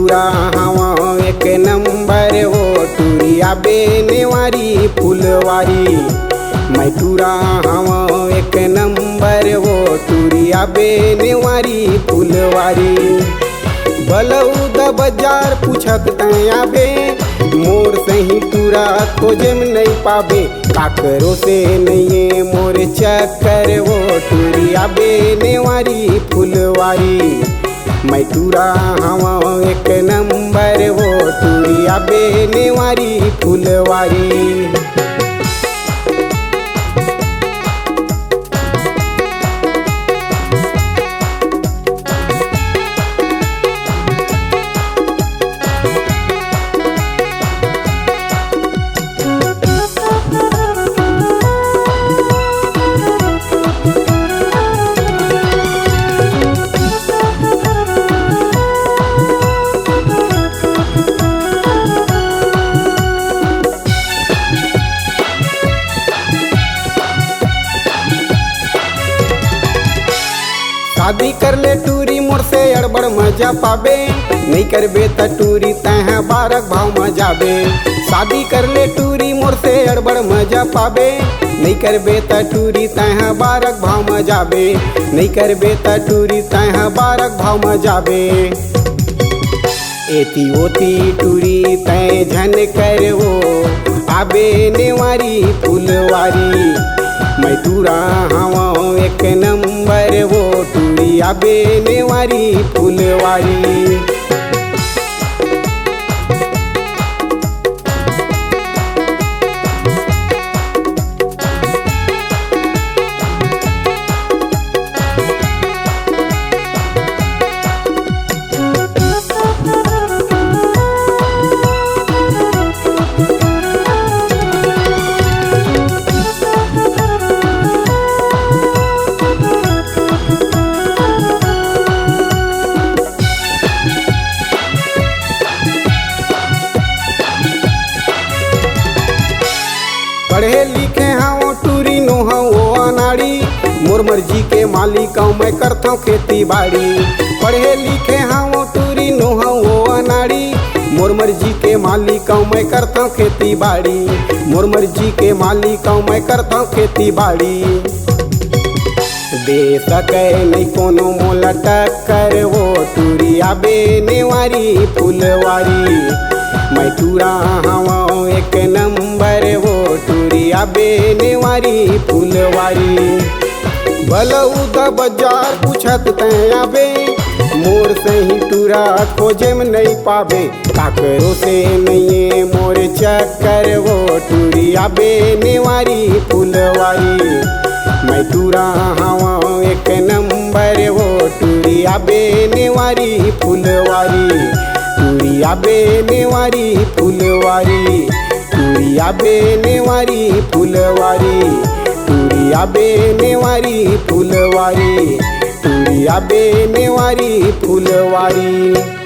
टूरा हवा एक नंबर वो टूरिया बेनेवारी फुलवारी। मैं टूरा हवा एक नंबर वो टूरिया बेनेवारी फुलवारी। बलौद बाजार पूछत तया बे मोर सही टूरा खोजे में नहीं पाबे। काकरो से नहीं मोर चक्कर वो टूरिया बेनेवारी फुलवारी। मैं टूरा हवा एक नंबर वो टूरिया बेनेवारी फुलवारी। शादी कर ले टूरी मोर से अड़बड़ मजा पाबे। नहीं करबे त टूरी तह बारक भाव मजाबे। शादी कर ले टूरी मोर से अड़बड़ मजा पाबे। नहीं करबे त टूरी तह बारक भाव मजाबे। नहीं करबे त टूरी तह बारक भाव मजाबे। एती ओती टूरी तय झन कर वो आबे नेवारी फुलवारी। मैं टूरा हवा एक नंबर वो टूरिया बेनेवारी फुलवारी। पढ़े लिखे हाँ टूरी नो हाँ वो अनाड़ी। मोर मर्जी के मालिक मैं करता हूँ खेती बाड़ी। पढ़े लिखे हाँ टूरी नो हाँ वो अनाड़ी। मोर मर्जी के मालिक मैं करता हूँ खेती बाड़ी। मोर मर्जी के मालिक मैं करता हूँ खेती बाड़ी। दे सके नहीं कोनो मोला टक्कर वो टूरिया बेनेवारी फुलवारी। मैं टूरा हवा एक नंबर वो टूरिया बेनेवारी फुलवारी। बलौद बाजार पूछत तया बे मोर सही टूरा खोजे में नहीं पाबे। काकरो से नहीं मोर चक्कर वो टूरिया बेनेवारी फुलवारी। मैं टूरा हवा एक नंबर वो टूरिया बेनेवारी फुलवारी। टूरिया बेनेवारी फुलवारी। टूरिया बेनेवारी फुलवारी। टूरिया बेनेवारी फुलवारी। टूरिया बेनेवारी फुलवारी।